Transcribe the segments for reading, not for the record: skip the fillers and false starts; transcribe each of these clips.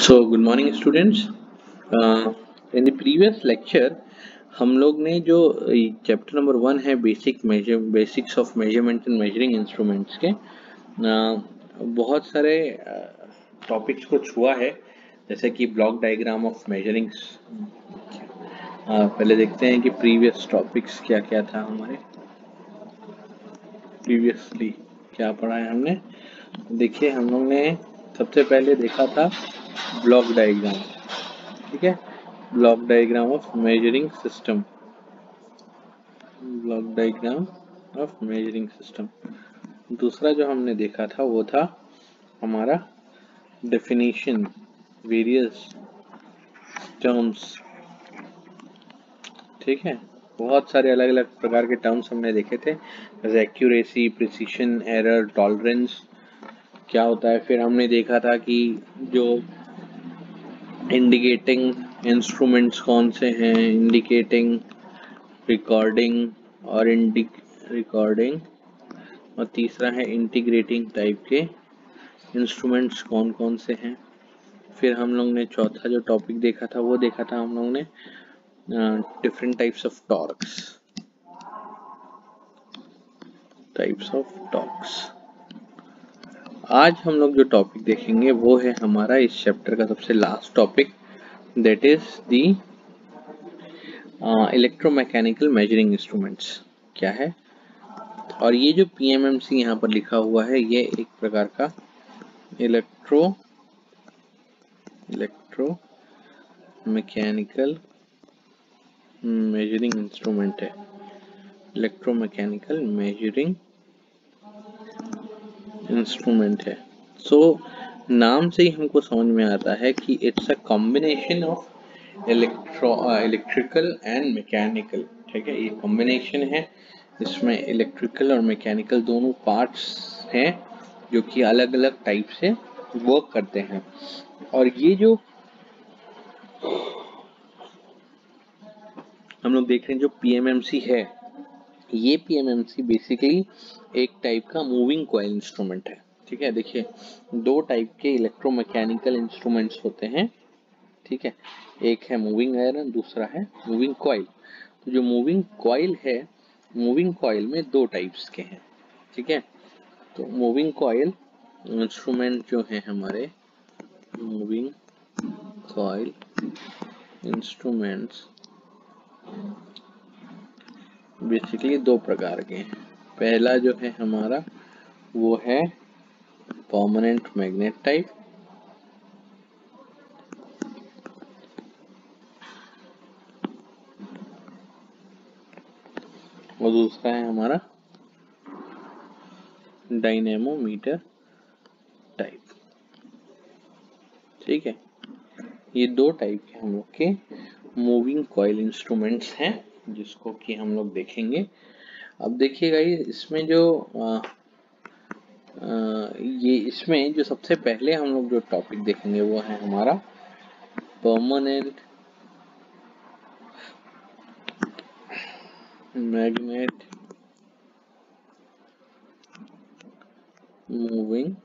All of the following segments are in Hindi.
So good morning students. In the previous lecture हम लोग ने जो चैप्टर नंबर 1 है basics of measurement and measuring instruments के बहुत सारे टॉपिक्स को छुआ है, जैसे कि ब्लॉक डायग्राम ऑफ मेजरिंग्स। पहले देखते हैं कि प्रीवियस टॉपिक्स क्या क्या था हमारे, प्रीवियसली क्या पढ़ा है हमने। देखिए हम लोग ने सबसे पहले देखा था ब्लॉक डायग्राम, ठीक है, block diagram of measuring system, block diagram of measuring system. दूसरा जो हमने देखा था वो था हमारा डेफिनेशन, वेरियस टर्म्स, ठीक है, बहुत सारे अलग अलग प्रकार के टर्म्स हमने देखे थे, जैसे एक्यूरेसी, प्रिसीशन, एरर, टॉलरेंस क्या होता है। फिर हमने देखा था कि जो इंडिकेटिंग इंस्ट्रूमेंट्स कौन से हैं, इंडिकेटिंग, रिकॉर्डिंग और रिकॉर्डिंग, और तीसरा है इंटीग्रेटिंग टाइप के इंस्ट्रूमेंट्स कौन कौन से हैं। फिर हम लोग ने चौथा जो टॉपिक देखा था वो देखा था हम लोग ने डिफरेंट टाइप्स ऑफ टॉर्क्स। आज हम लोग जो टॉपिक देखेंगे वो है हमारा इस चैप्टर का सबसे last topic, that is the electromechanical measuring instruments क्या है। और ये जो पीएमएमसी यहाँ पर लिखा हुआ है ये एक प्रकार का इलेक्ट्रोमैकेनिकल मेजरिंग इंस्ट्रूमेंट है, इलेक्ट्रोमैकेनिकल मेजरिंग इंस्ट्रूमेंट है। सो नाम से ही हमको समझ में आता है कि it's a combination of electrical and mechanical, ठीक है, ये कॉम्बिनेशन है, इसमें इलेक्ट्रिकल और मैकेनिकल दोनों पार्ट्स हैं जो कि अलग अलग टाइप से वर्क करते हैं। और ये जो हम लोग देख रहे हैं जो पीएमएमसी है, ये पीएमएमसी बेसिकली एक टाइप का मूविंग कॉइल इंस्ट्रूमेंट है, ठीक है। देखिए दो टाइप के इलेक्ट्रोमैकेनिकल इंस्ट्रूमेंट्स होते हैं, ठीक है, एक है मूविंग आयरन, दूसरा है मूविंग कॉइल। तो जो मूविंग कॉइल है, मूविंग कॉइल में दो टाइप्स के हैं, ठीक है। तो मूविंग कॉइल इंस्ट्रूमेंट जो है हमारे, मूविंग कॉइल इंस्ट्रूमेंट्स बेसिकली दो प्रकार के हैं। पहला जो है हमारा वो है परमानेंट मैग्नेट टाइप, और दूसरा है हमारा डायनेमोमीटर टाइप, ठीक है। ये दो टाइप के हम लोग के मूविंग कॉइल इंस्ट्रूमेंट्स हैं जिसको कि हम लोग देखेंगे। अब देखिएगा इसमें जो ये इसमें जो सबसे पहले हम लोग जो टॉपिक देखेंगे वो है हमारा परमानेंट मैग्नेट मूविंग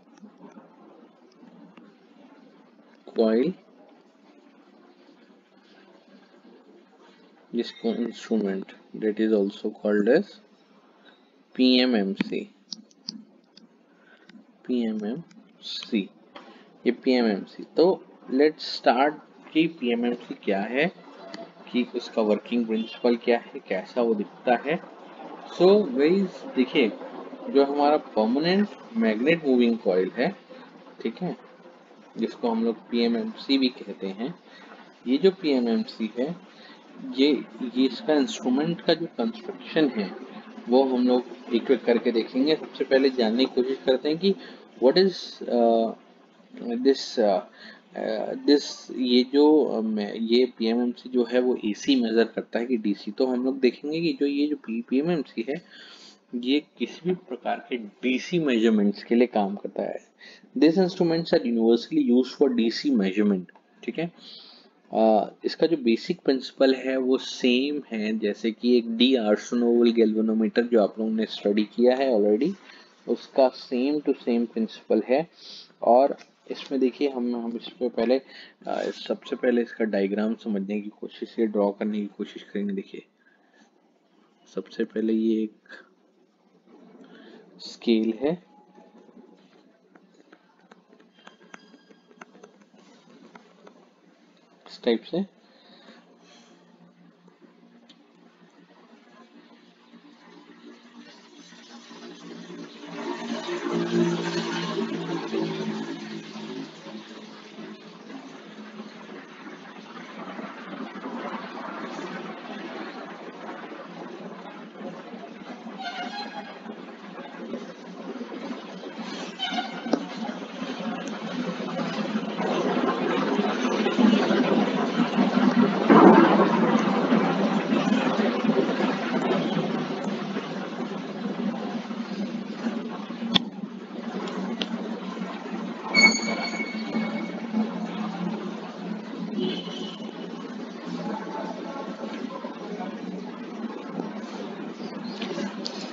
कॉइल, जिसको instrument that is also called as PMMC, ये PMMC। तो लेट्स स्टार्ट कि PMMC क्या है, कि उसका वर्किंग प्रिंसिपल क्या है, कैसा वो दिखता है। सो गाइस देखिए जो हमारा परमानेंट मैग्नेट मूविंग कॉइल है, ठीक है, जिसको हम लोग PMMC भी कहते हैं, ये जो PMMC है ये इसका इंस्ट्रूमेंट का जो कंस्ट्रक्शन है वो हम लोग एक एक करके देखेंगे। सबसे पहले जानने की कोशिश करते हैं कि व्हाट इज दिस ये पीएमएमसी जो है वो एसी मेजर करता है कि डीसी। तो हम लोग देखेंगे कि जो ये जो पीएमएमसी है ये किसी भी प्रकार के डीसी मेजरमेंट्स के लिए काम करता है। This instruments are universally used for DC measurement, ठीक है। इसका जो बेसिक प्रिंसिपल है वो सेम है जैसे कि एक डी आर्सेनोवल गैल्वेनोमीटर जो आप लोगों ने स्टडी किया है ऑलरेडी, उसका सेम टू सेम प्रिंसिपल है। और इसमें देखिए हम इस पे पहले सबसे पहले इसका डायग्राम समझने की कोशिश, ये ड्रॉ करने की कोशिश करेंगे। देखिए सबसे पहले ये एक स्केल है, इस टाइप से।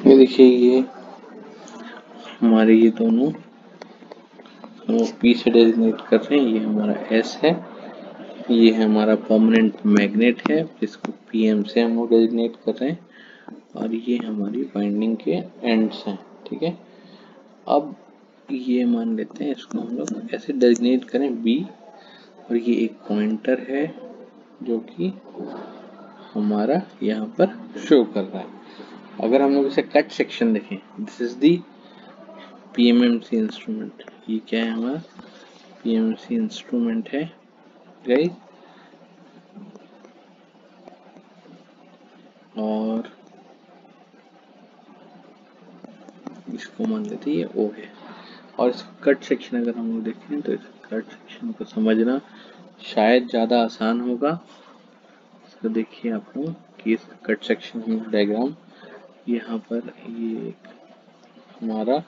ये देखिए ये हमारे ये दोनों पी से डेजिग्नेट कर रहे हैं, ये हमारा एस है, ये है हमारा परमानेंट मैग्नेट है जिसको पीएम से हम लोग डेजिग्नेट कर रहे हैं, और ये हमारी बाइंडिंग के एंड्स हैं। ठीक है, अब ये मान लेते हैं इसको हम लोग ऐसे डेजिग्नेट करें बी, और ये एक पॉइंटर है जो कि हमारा यहाँ पर शो कर रहा है। अगर हम लोग इसे कट सेक्शन देखें, this is the PMMC instrument, ये क्या है हमारा पीएमएमसी इंस्ट्रूमेंट है गाइस, और इसको मान लेते हैं ये ओ है। और इस कट सेक्शन अगर हम लोग देखें तो इस कट सेक्शन को समझना शायद ज़्यादा आसान होगा। तो देखिए आप लोग कि इस कट सेक्शन डायग्राम, यहाँ पर ये एक हमारा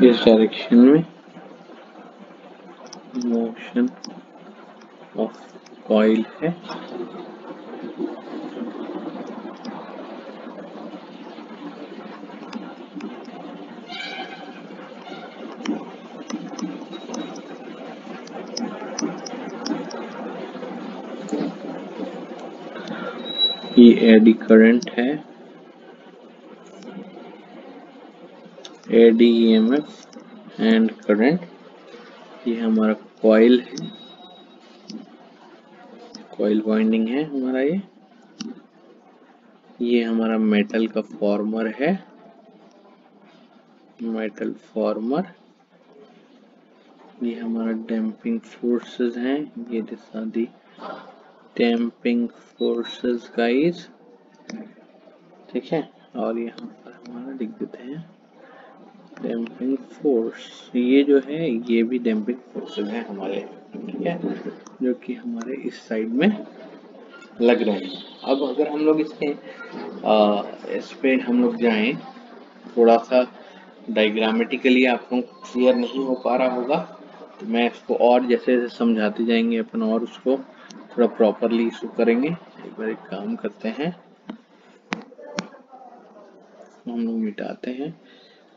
इस डायरेक्शन में मोशन ऑफ कॉइल है, ये एडी करंट है, एडी ईएमएफ एंड करंट, ये हमारा कॉइल है, कॉइल वाइंडिंग है हमारा ये हमारा मेटल का फॉर्मर है, मेटल फॉर्मर, ये हमारा डैम्पिंग फोर्सेस हैं, ये दिखा दी डैम्पिंग फोर्सेस गाइस। ठीक है, और यहाँ पर हमारा लिख देते हैं डैम्पिंग फोर्स, ये जो है ये भी डैम्पिंग फोर्सेस हैं हमारे, ठीक है, जो कि हमारे इस साइड में लग रहे हैं। अब अगर हम लोग इस पे हम लोग जाएं, थोड़ा सा डायग्रामेटिकली आपको क्लियर नहीं हो पा रहा होगा, तो मैं इसको और जैसे जैसे समझाते जाएंगे अपन और उसको थोड़ा प्रॉपरली इशू करेंगे। एक बार एक काम करते हैं, हम लोग मिटाते हैं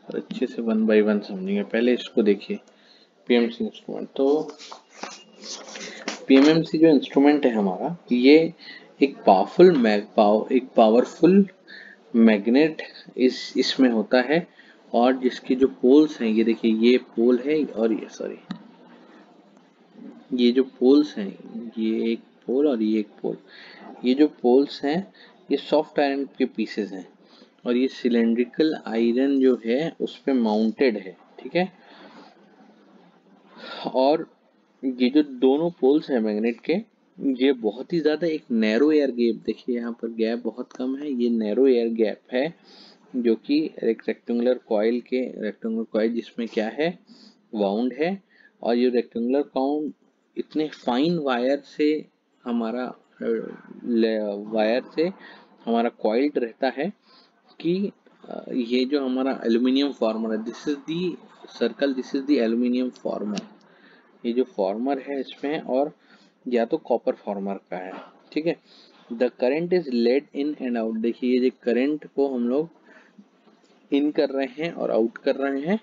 और अच्छे से 1 बाय 1 समझेंगे। पहले इसको देखिए पीएमसी इंस्ट्रूमेंट। तो पीएमएमसी जो इंस्ट्रूमेंट है हमारा, ये एक पावरफुल मैग्नेट इसमें होता है, और जिसके जो पोल्स हैं, ये देखिए ये पोल है, और ये सॉरी ये जो पोल्स हैं, ये एक पोल और ये एक पोल, ये जो पोल्स हैं ये सॉफ्ट आयरन के पीसेस हैं, और ये सिलेंड्रिकल आयरन जो है उस पे माउंटेड है। ठीक है, और ये जो दोनों पोल्स हैं मैग्नेट के, ये बहुत ही ज्यादा एक नैरो एयर गैप, देखिए यहाँ पर गैप बहुत कम है, ये नैरो एयर गैप है जो कि एक रेक्टेंगुलर कॉइल जिसमें क्या है, वाउंड है, और ये रेक्टेंगुलर काउंट इतने फाइन वायर से हमारा कॉइल्ड रहता है कि ये जो हमारा एल्यूमिनियम फॉर्मर है, this is the circle, this is the aluminium farmer, ये जो फॉर्मर है इसमें, और या तो कॉपर फॉर्मर का है, ठीक है। The current is led in and out, देखिए ये जो करंट को हम लोग इन कर रहे हैं और आउट कर रहे हैं,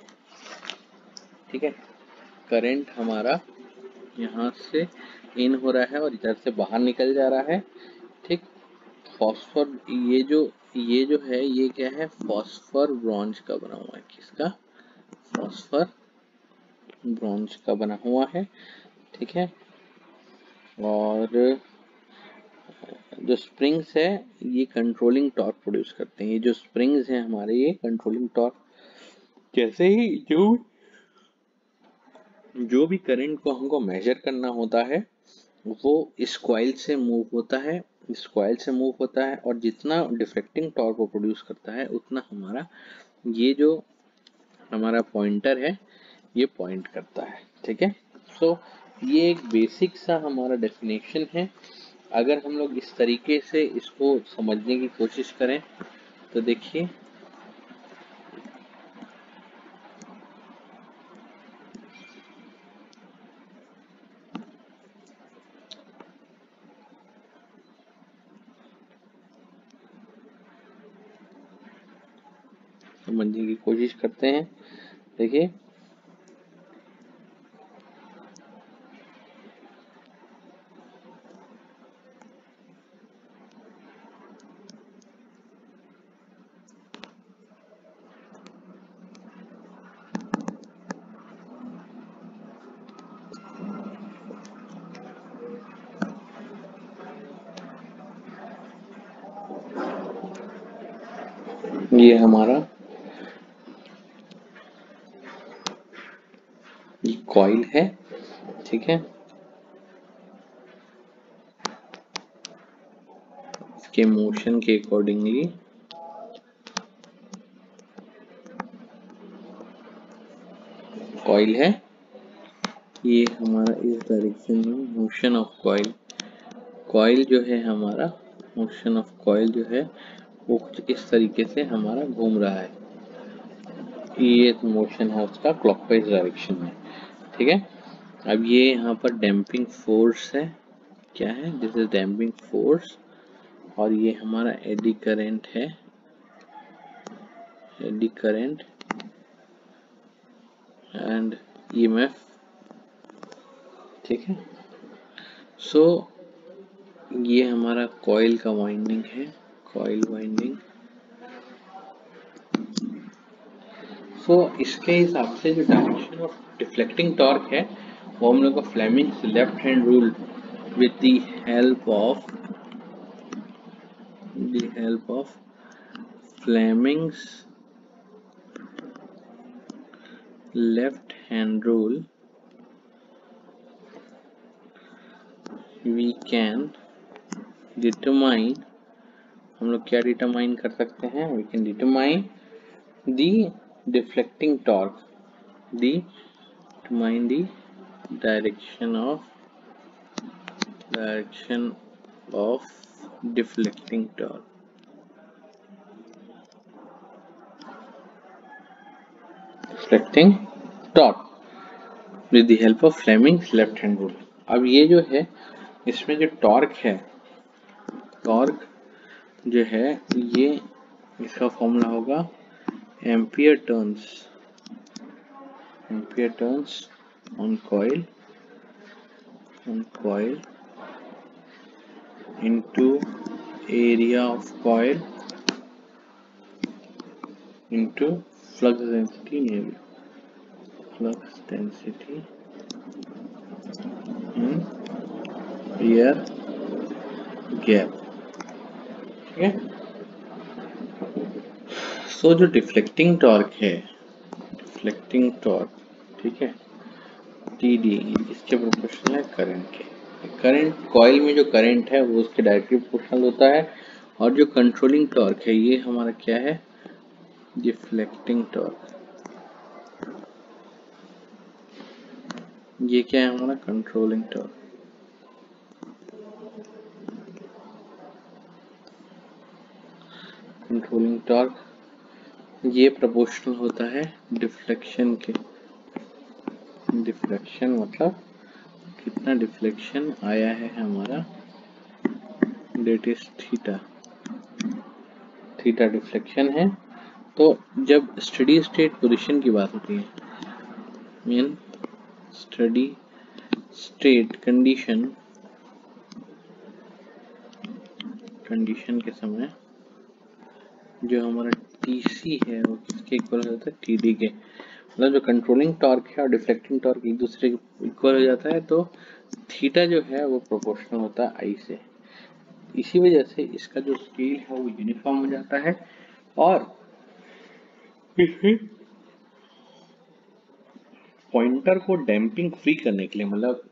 ठीक है। करंट हमारा यहाँ से इन हो रहा है और इधर से बाहर निकल जा रहा है, ठीक। फॉस्फर, ये जो है ये क्या है, फॉस्फर ब्रॉन्ज का बना हुआ है, किसका, फॉस्फर ब्रॉन्ज का बना हुआ है, ठीक है। और जो स्प्रिंग्स है ये कंट्रोलिंग टॉर्क प्रोड्यूस करते हैं, ये जो स्प्रिंग्स हैं हमारे ये कंट्रोलिंग टॉर्क, जैसे ही जो भी करंट को हमको मेजर करना होता है वो इस कॉइल से मूव होता है, इस कॉइल से मूव होता है, और जितना डिफ्लेक्टिंग टॉर्क को प्रोड्यूस करता है उतना हमारा ये जो हमारा पॉइंटर है ये पॉइंट करता है, ठीक है। सो ये एक बेसिक सा हमारा डेफिनेशन है। अगर हम लोग इस तरीके से इसको समझने की कोशिश करें तो देखिए समझने की कोशिश करते हैं, देखिए ये हमारा ये कॉइल है, ठीक है। इसके मोशन के अकॉर्डिंगली कॉइल है, ये हमारा इस डायरेक्शन में मोशन ऑफ कॉइल, कॉइल जो है हमारा, मोशन ऑफ कॉइल जो है वो कुछ इस तरीके से हमारा घूम रहा है, ये मोशन है उसका क्लॉकवाइज डायरेक्शन में, ठीक है। अब ये यहाँ पर डैम्पिंग फोर्स है, क्या है, दिस इज डैम्पिंग फोर्स, और ये हमारा एडी करंट है, एडी करंट एंड ईएमएफ, ठीक है। सो ये हमारा कॉइल का वाइंडिंग है, कॉइल वाइंडिंग। सो इसके हिसाब से जो डायरेक्शन ऑफ डिफ्लेक्टिंग टॉर्क है वो हम लोग का Fleming's left hand rule with the help of Fleming's left hand rule we can determine, हम लोग क्या डिटरमाइन कर सकते हैं, we can determine the deflecting torque, determine the direction of deflecting torque, deflecting torque with the help of Fleming's left hand rule। अब ये जो है इसमें जो टॉर्क है, टॉर्क जो है ये इसका फॉर्मूला होगा ampere turns on coil into area of coil into flux density in air gap, ठीक है। सो जो डिफ्लेक्टिंग टॉर्क है, डिफ्लेक्टिंग टॉर्क, ठीक है, टी डी इसके प्रोपोर्शनल है करंट के, करंट कॉइल में जो करंट है वो उसके डायरेक्टली प्रोपोर्शनल होता है, और जो कंट्रोलिंग टॉर्क है ये हमारा क्या है, डिफ्लेक्टिंग टॉर्क। ये क्या है हमारा कंट्रोलिंग टॉर्क। कंट्रोलिंग टॉर्क ये प्रोपोर्शनल होता है डिफ्लेक्शन के। डिफ्लेक्शन मतलब कितना डिफ्लेक्शन आया है हमारा, that is theta. Theta deflection है। तो जब स्टडी स्टेट पोजीशन की बात होती है, मीन स्टडी स्टेट कंडीशन के समय जो हमारा टीसी है वो किसके इक्वल हो जाता है, टीडी के। मतलब जो कंट्रोलिंग टॉर्क है और डिफ्लेक्टिंग टॉर्क एक दूसरे के इक्वल हो जाता है, तो थीटा जो है वो प्रोपोर्शनल होता है आई से। इसी वजह से इसका जो स्केल है वो यूनिफॉर्म हो जाता है, और पॉइंटर को डैम्पिंग फ्री करने के लिए, मतलब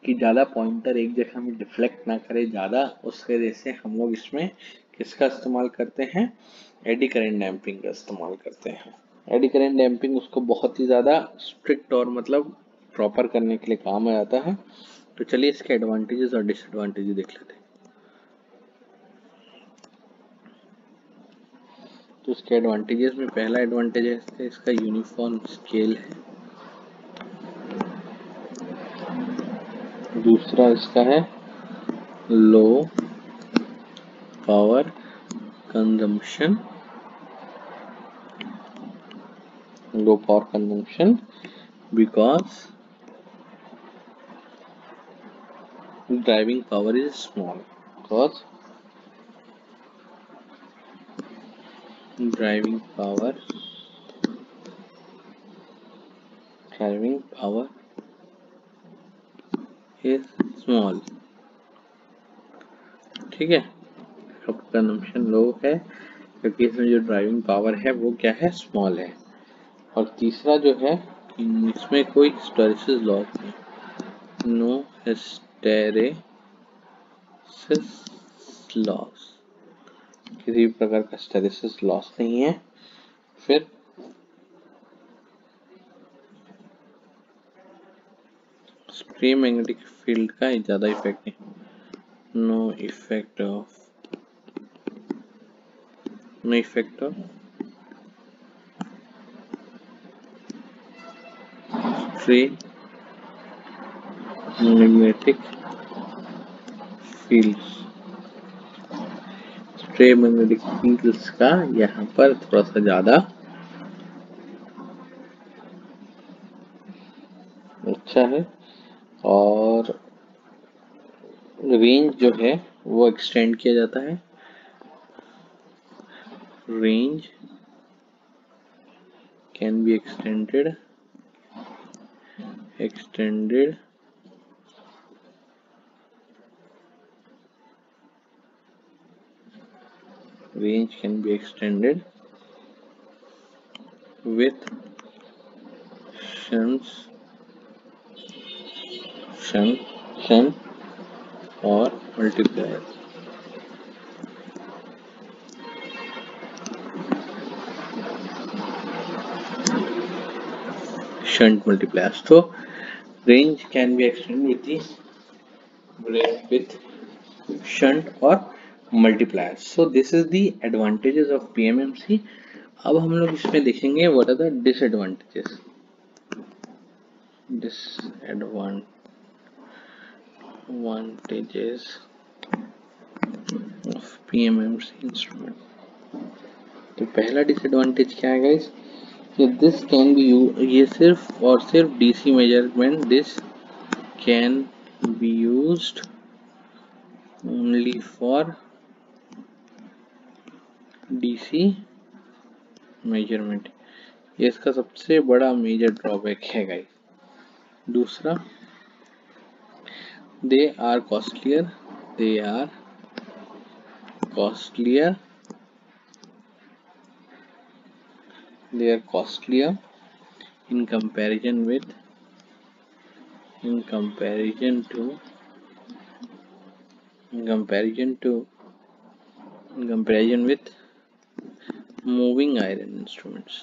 कि ज़्यादा पॉइंटर एक जगह में डिफ्लेक्ट ना करे ज़्यादा, उस वजह से हम लोग इसमें किसका इस्तेमाल करते हैं, एडी करेंट डैम्पिंग का इस्तेमाल करते हैं। एडी करेंट डैम्पिंग उसको बहुत ही ज़्यादा स्ट्रिक्ट और मतलब प्रॉपर करने के लिए काम आ जाता है। तो चलिए इसके एडवांटेजेस और डिसएडवांटेजेस देख लेते हैं। तो इसके एडवांटेजेस में पहला एडवांटेज है इसका यूनिफॉर्म स्केल है। दूसरा इसका है low power consumption. Low power consumption because driving power is small, because driving power is small। ठीक है, अब कंजम्पशन लो है क्योंकि इसमें जो ड्राइविंग पावर है वो क्या है, स्मॉल है। और तीसरा जो है इसमें कोई हिस्टैरिसीस लॉस नहीं, नो हिस्टैरिसीस लॉस, किसी भी प्रकार का हिस्टैरिसीस लॉस नहीं है। फिर स्प्रे मैग्नेटिक फील्ड का ज़्यादा इफेक्ट नहीं, no effect of stray magnetic fields। Stray magnetic fields का यहाँ पर थोड़ा सा ज़्यादा अच्छा है, और रेंज जो है वो एक्सटेंड किया जाता है। Range can be extended range can be extended with shunt or multiplier। shunt multipliers, so range can be extended with shunt or multipliers। so this is the advantages of PMMC। अब हम लोग इसमें देखेंगे what are the disadvantages of PMMC instrument। तो पहला डिसएडवांटेज क्या है गाइस, कि दिस कैन बी ये सिर्फ और सिर्फ DC measurement, this can be used only for DC measurement. ये इसका सबसे बड़ा मेजर ड्रॉबैक है गाइस। दूसरा, they are costlier in comparison to comparison with moving iron instruments.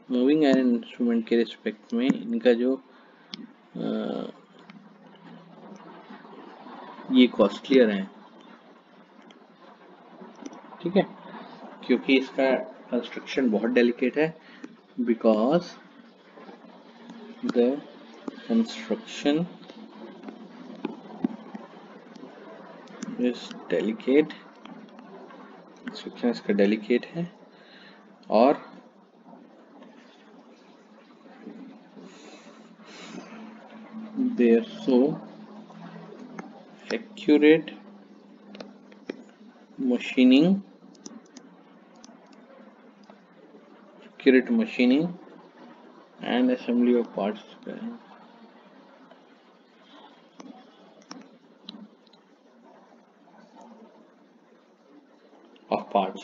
Moving iron instrument के रिस्पेक्ट में इनका जो ये कॉस्टलियर है, ठीक है, क्योंकि इसका कंस्ट्रक्शन बहुत डेलिकेट है, because the construction is delicate, construction इसका डेलिकेट है, और therefore accurate machining and assembly of parts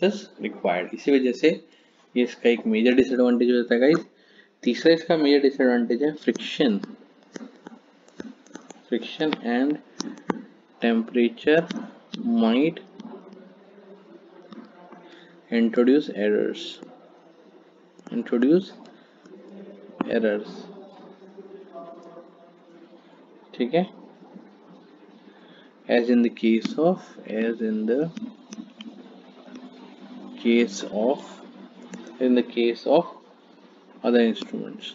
is required। इसी वजह से ये इसका एक मेजर डिसएडवांटेज हो जाता है गाइस। तीसरा इसका मेजर डिसएडवांटेज है friction and temperature might introduce errors, ठीक है, as in the case of other instruments।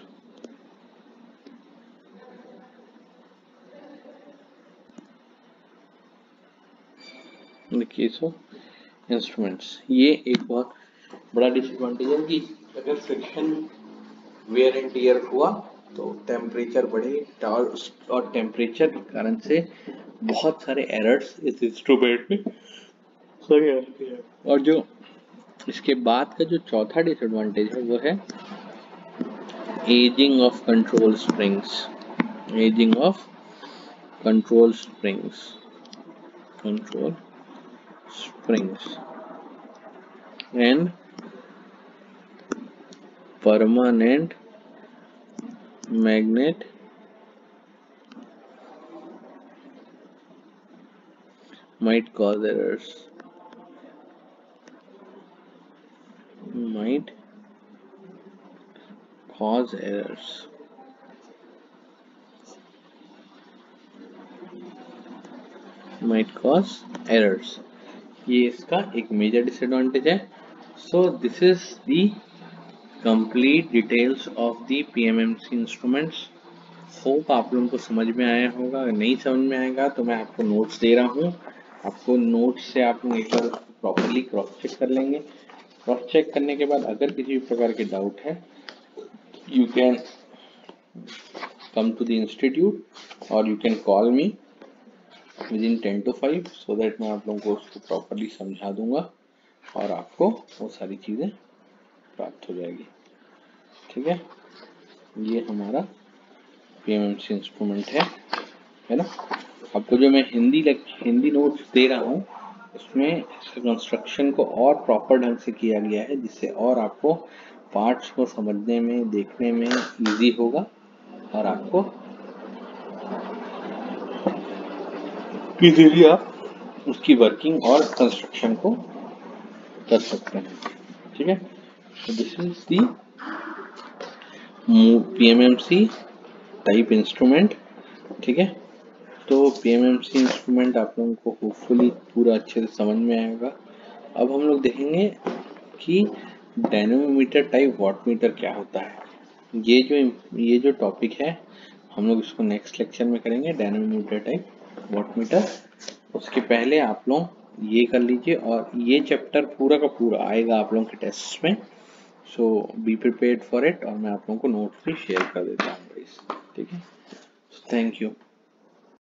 In the case of instruments, ये एक बहुत बड़ा डिसएडवांटेज है कि अगर फ्रिक्शन वेयर एंड टियर हुआ तो टेम्परेचर बढ़े, और टेम्परेचर के कारण से बहुत सारे एरर्स इस इंस्ट्रूमेंट में हो जाते हैं। और जो इसके बाद का जो चौथा डिसएडवांटेज है वो है ageing of control springs and permanent magnet might cause errors, ये इसका एक मेजर डिसएडवांटेज है। So this is the complete details of the PMMC instruments. Hope आप लोगों को समझ में आया होगा। अगर नहीं समझ में आएगा तो मैं आपको नोट्स दे रहा हूँ, आपको नोट्स से आप लोग एक बार प्रॉपर्ली क्रॉस चेक कर लेंगे। क्रॉस चेक करने के बाद अगर किसी भी प्रकार के डाउट है, you can come to the institute और you can call me within 10 to 5 so that मैं आप लोगों को उसको प्रॉपर्ली समझा दूंगा और आपको वो सारी चीज़ें प्राप्त हो जाएगी, ठीक है। ये हमारा पीएमएमसी इंस्ट्रूमेंट है ना। आपको जो मैं हिंदी नोट्स दे रहा हूँ उसमें इसके कंस्ट्रक्शन को और प्रॉपर ढंग से किया गया है, जिससे और आपको पार्ट्स को समझने में, देखने में इजी होगा और आपको इजीली आप उसकी वर्किंग और कंस्ट्रक्शन को कर सकते हैं, ठीक है। तो this is the PMMC type instrument, ठीक है। तो पीएमएमसी इंस्ट्रूमेंट आप लोगों को होपफुली पूरा अच्छे से समझ में आएगा। अब हम लोग देखेंगे कि डायनेमोमीटर टाइप वॉटमीटर क्या होता है। ये जो टॉपिक है हम लोग इसको नेक्स्ट लेक्चर में करेंगे, डायनेमोमीटर टाइप वॉटमीटर। उसके पहले आप लोग ये कर लीजिए और ये चैप्टर पूरा का पूरा आएगा आप लोगों के टेस्ट में। सो बी प्रिपेयर्ड फॉर इट, और मैं आप लोगों को नोट्स भी शेयर कर देता हूँ, ठीक है। Thank you.